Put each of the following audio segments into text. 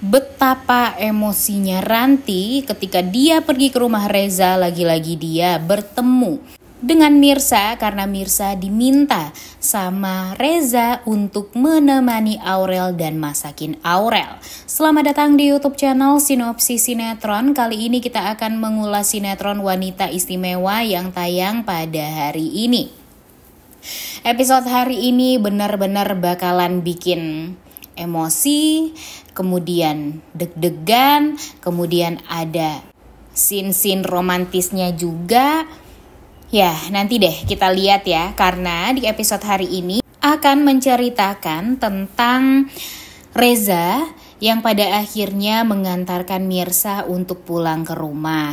Betapa emosinya Ranti ketika dia pergi ke rumah Reza, lagi-lagi dia bertemu dengan Mirsa karena Mirsa diminta sama Reza untuk menemani Aurel dan masakin Aurel. Selamat datang di YouTube channel Sinopsis Sinetron. Kali ini kita akan mengulas sinetron Wanita Istimewa yang tayang pada hari ini. Episode hari ini benar-benar bakalan bikin emosi, kemudian deg-degan, kemudian ada scene-scene romantisnya juga. Ya, nanti deh kita lihat ya, karena di episode hari ini akan menceritakan tentang Reza yang pada akhirnya mengantarkan Mirsa untuk pulang ke rumah.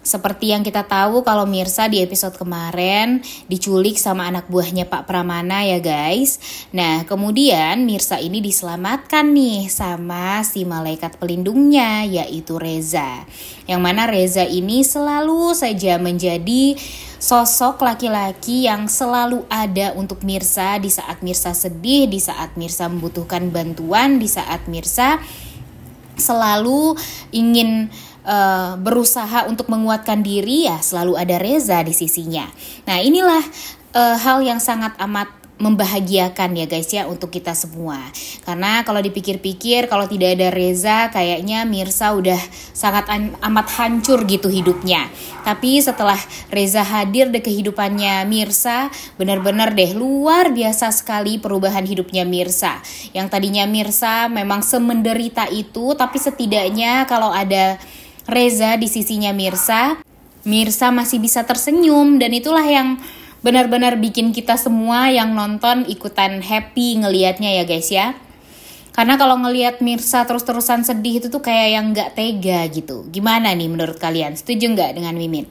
Seperti yang kita tahu kalau Mirsa di episode kemarin diculik sama anak buahnya Pak Pramana ya guys. Nah kemudian Mirsa ini diselamatkan nih sama si malaikat pelindungnya yaitu Reza. Yang mana Reza ini selalu saja menjadi sosok laki-laki yang selalu ada untuk Mirsa di saat Mirsa sedih, di saat Mirsa membutuhkan bantuan, di saat Mirsa selalu ingin berusaha untuk menguatkan diri, ya selalu ada Reza di sisinya. Nah inilah hal yang sangat amat membahagiakan ya guys ya untuk kita semua. Karena kalau dipikir-pikir kalau tidak ada Reza kayaknya Mirsa udah sangat amat hancur gitu hidupnya. Tapi setelah Reza hadir di kehidupannya Mirsa, benar-benar deh luar biasa sekali perubahan hidupnya Mirsa. Yang tadinya Mirsa memang semenderita itu, tapi setidaknya kalau ada Reza di sisinya Mirsa masih bisa tersenyum, dan itulah yang benar-benar bikin kita semua yang nonton ikutan happy ngelihatnya ya guys ya. Karena kalau ngelihat Mirsa terus-terusan sedih itu tuh kayak yang gak tega gitu. Gimana nih menurut kalian? Setuju gak dengan Mimin?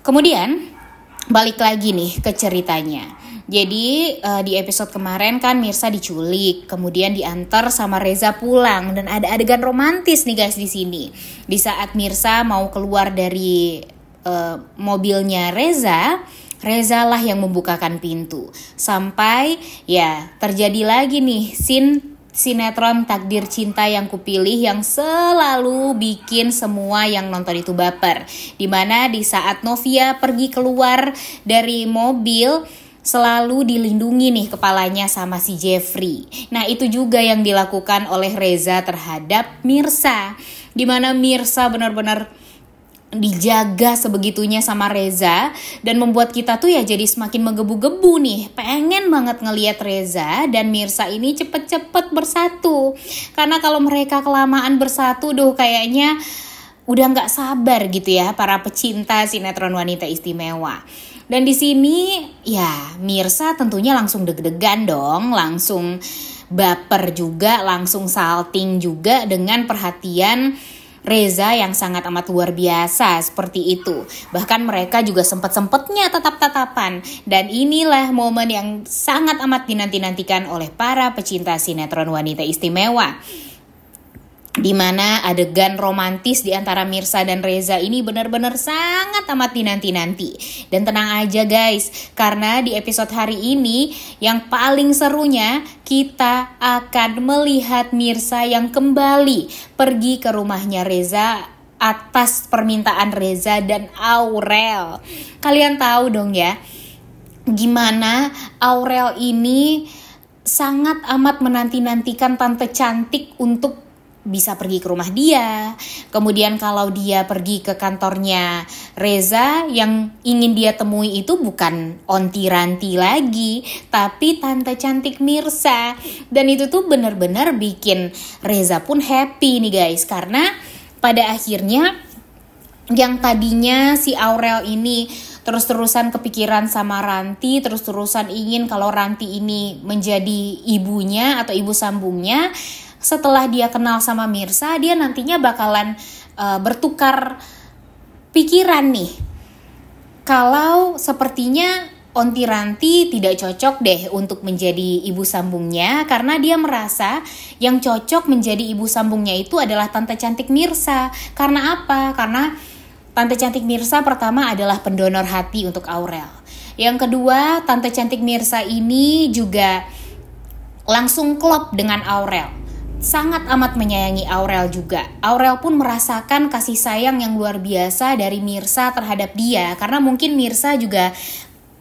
Kemudian balik lagi nih ke ceritanya. Jadi di episode kemarin kan Mirsa diculik, kemudian diantar sama Reza pulang, dan ada adegan romantis nih guys di sini. Di saat Mirsa mau keluar dari mobilnya Reza lah yang membukakan pintu. Sampai ya terjadi lagi nih sinetron Takdir Cinta Yang Kupilih yang selalu bikin semua yang nonton itu baper. Dimana di saat Novia pergi keluar dari mobil selalu dilindungi nih kepalanya sama si Jeffrey. Nah itu juga yang dilakukan oleh Reza terhadap Mirsa. Dimana Mirsa benar-benar dijaga sebegitunya sama Reza, dan membuat kita tuh ya jadi semakin menggebu-gebu nih, pengen banget ngelihat Reza dan Mirsa ini cepet-cepet bersatu. Karena kalau mereka kelamaan bersatu, kayaknya udah nggak sabar gitu ya para pecinta sinetron Wanita Istimewa. Dan di sini ya Mirsa tentunya langsung deg-degan dong, langsung baper juga, langsung salting juga dengan perhatian Reza yang sangat amat luar biasa seperti itu. Bahkan mereka juga sempat-sempatnya tatap-tatapan. Dan inilah momen yang sangat amat dinanti-nantikan oleh para pecinta sinetron Wanita Istimewa. Di mana adegan romantis di antara Mirsa dan Reza ini benar-benar sangat amat dinanti-nanti. Dan tenang aja guys, karena di episode hari ini yang paling serunya kita akan melihat Mirsa yang kembali pergi ke rumahnya Reza atas permintaan Reza dan Aurel. Kalian tahu dong ya, gimana Aurel ini sangat amat menanti-nantikan tante cantik untuk bisa pergi ke rumah dia. Kemudian kalau dia pergi ke kantornya Reza, yang ingin dia temui itu bukan Onti Ranti lagi, tapi tante cantik Mirsa. Dan itu tuh benar-benar bikin Reza pun happy nih guys. Karena pada akhirnya yang tadinya si Aurel ini terus-terusan kepikiran sama Ranti, terus-terusan ingin kalau Ranti ini menjadi ibunya atau ibu sambungnya, setelah dia kenal sama Mirsa, dia nantinya bakalan bertukar pikiran nih. Kalau sepertinya Onti Ranti tidak cocok deh untuk menjadi ibu sambungnya, karena dia merasa yang cocok menjadi ibu sambungnya itu adalah tante cantik Mirsa. Karena apa? Karena tante cantik Mirsa pertama adalah pendonor hati untuk Aurel. Yang kedua, tante cantik Mirsa ini juga langsung klop dengan Aurel. sangat amat menyayangi Aurel juga. Aurel pun merasakan kasih sayang yang luar biasa dari Mirsa terhadap dia, karena mungkin Mirsa juga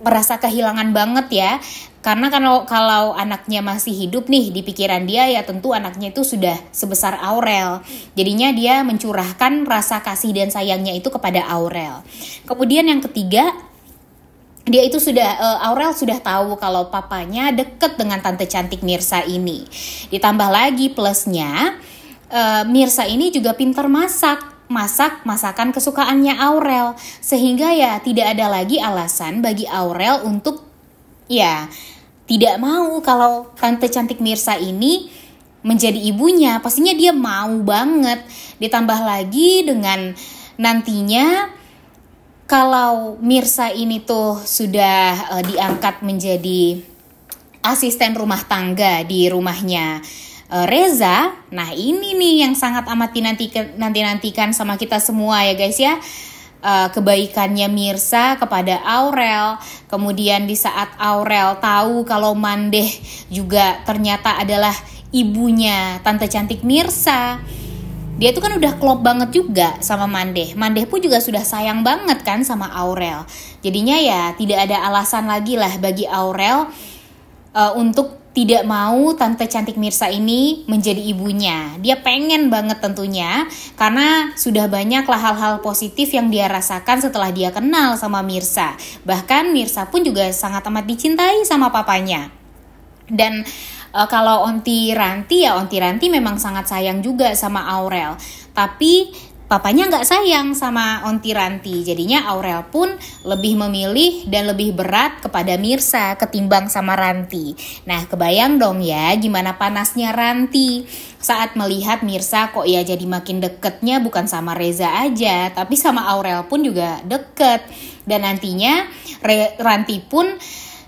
merasa kehilangan banget ya. Karena kalau anaknya masih hidup nih, di pikiran dia ya tentu anaknya itu sudah sebesar Aurel. Jadinya dia mencurahkan rasa kasih dan sayangnya itu kepada Aurel. Kemudian yang ketiga, dia itu Aurel sudah tahu kalau papanya deket dengan tante cantik Mirsa ini. Ditambah lagi plusnya, Mirsa ini juga pintar masak masakan kesukaannya Aurel, sehingga ya tidak ada lagi alasan bagi Aurel untuk ya tidak mau kalau tante cantik Mirsa ini menjadi ibunya. Pastinya dia mau banget. Ditambah lagi dengan nantinya kalau Mirsa ini tuh sudah diangkat menjadi asisten rumah tangga di rumahnya Reza. Nah ini nih yang sangat amat dinantikan sama kita semua ya guys ya. Kebaikannya Mirsa kepada Aurel. Kemudian di saat Aurel tahu kalau Mandeh juga ternyata adalah ibunya tante cantik Mirsa, dia tuh kan udah klop banget juga sama Mandeh. Mandeh pun juga sudah sayang banget kan sama Aurel. Jadinya ya tidak ada alasan lagi lah bagi Aurel untuk tidak mau tante cantik Mirsa ini menjadi ibunya. Dia pengen banget tentunya, karena sudah banyaklah hal-hal positif yang dia rasakan setelah dia kenal sama Mirsa. Bahkan Mirsa pun juga sangat amat dicintai sama papanya. Dan kalau Onti Ranti memang sangat sayang juga sama Aurel. Tapi papanya nggak sayang sama Onti Ranti. Jadinya Aurel pun lebih memilih dan lebih berat kepada Mirsa ketimbang sama Ranti. Nah kebayang dong ya gimana panasnya Ranti saat melihat Mirsa kok ya jadi makin deketnya bukan sama Reza aja, tapi sama Aurel pun juga deket. Dan nantinya Ranti pun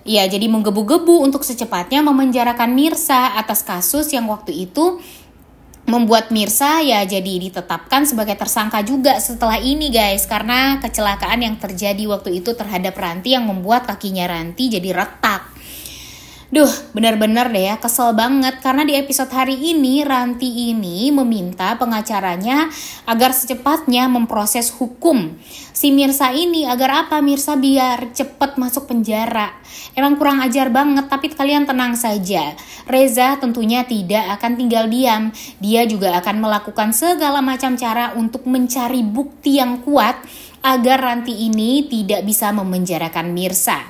ya jadi menggebu-gebu untuk secepatnya memenjarakan Mirsa atas kasus yang waktu itu membuat Mirsa ya jadi ditetapkan sebagai tersangka juga setelah ini guys, karena kecelakaan yang terjadi waktu itu terhadap Ranti yang membuat kakinya Ranti jadi retak. Duh, benar-benar deh ya, kesel banget karena di episode hari ini Ranti ini meminta pengacaranya agar secepatnya memproses hukum si Mirsa ini. Agar apa? Mirsa biar cepet masuk penjara. Emang kurang ajar banget, tapi kalian tenang saja. Reza tentunya tidak akan tinggal diam. Dia juga akan melakukan segala macam cara untuk mencari bukti yang kuat agar Ranti ini tidak bisa memenjarakan Mirsa.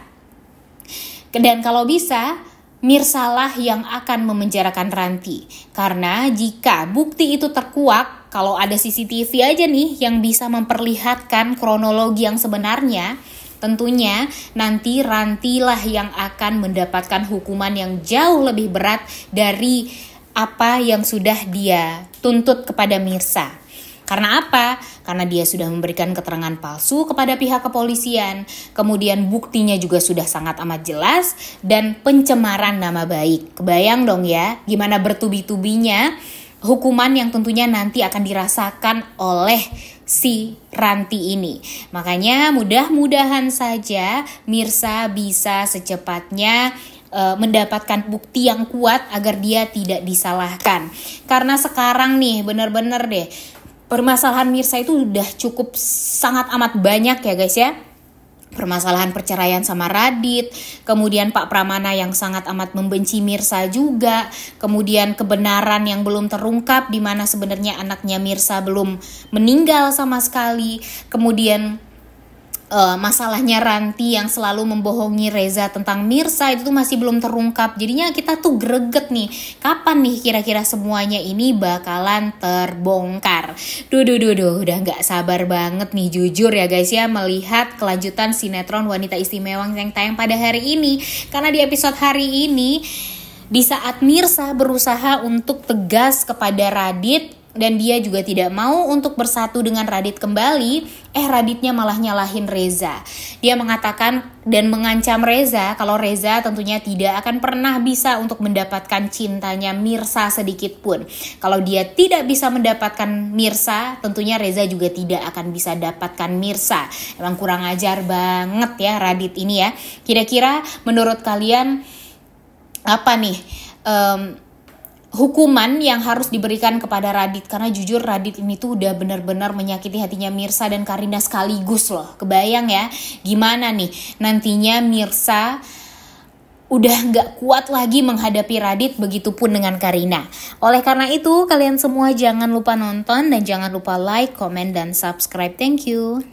Dan kalau bisa, Mirsalah yang akan memenjarakan Ranti. Karena jika bukti itu terkuak, kalau ada CCTV aja nih yang bisa memperlihatkan kronologi yang sebenarnya, tentunya nanti Rantilah yang akan mendapatkan hukuman yang jauh lebih berat dari apa yang sudah dia tuntut kepada Mirsa. Karena apa? Karena dia sudah memberikan keterangan palsu kepada pihak kepolisian. Kemudian buktinya juga sudah sangat amat jelas. Dan pencemaran nama baik. Kebayang dong ya gimana bertubi-tubinya hukuman yang tentunya nanti akan dirasakan oleh si Ranti ini. Makanya mudah-mudahan saja Mirsa bisa secepatnya mendapatkan bukti yang kuat agar dia tidak disalahkan. Karena sekarang nih bener-bener deh, permasalahan Mirsa itu udah cukup sangat amat banyak ya guys ya. Permasalahan perceraian sama Radit, kemudian Pak Pramana yang sangat amat membenci Mirsa juga, kemudian kebenaran yang belum terungkap di mana sebenarnya anaknya Mirsa belum meninggal sama sekali, kemudian masalahnya Ranti yang selalu membohongi Reza tentang Mirsa itu tuh masih belum terungkap. Jadinya kita tuh greget nih, kapan nih kira-kira semuanya ini bakalan terbongkar. Udah gak sabar banget nih jujur ya guys ya melihat kelanjutan sinetron Wanita Istimewa yang tayang pada hari ini. Karena di episode hari ini, di saat Mirsa berusaha untuk tegas kepada Radit dan dia juga tidak mau untuk bersatu dengan Radit kembali, Raditnya malah nyalahin Reza. Dia mengatakan dan mengancam Reza kalau Reza tentunya tidak akan pernah bisa untuk mendapatkan cintanya Mirsa sedikit pun. Kalau dia tidak bisa mendapatkan Mirsa, tentunya Reza juga tidak akan bisa dapatkan Mirsa. Emang kurang ajar banget ya Radit ini ya. Kira-kira menurut kalian apa nih hukuman yang harus diberikan kepada Radit, karena jujur Radit ini tuh udah benar-benar menyakiti hatinya Mirsa dan Karina sekaligus loh. Kebayang ya gimana nih nantinya Mirsa udah gak kuat lagi menghadapi Radit, begitupun dengan Karina. Oleh karena itu kalian semua jangan lupa nonton dan jangan lupa like, comment, dan subscribe. Thank you.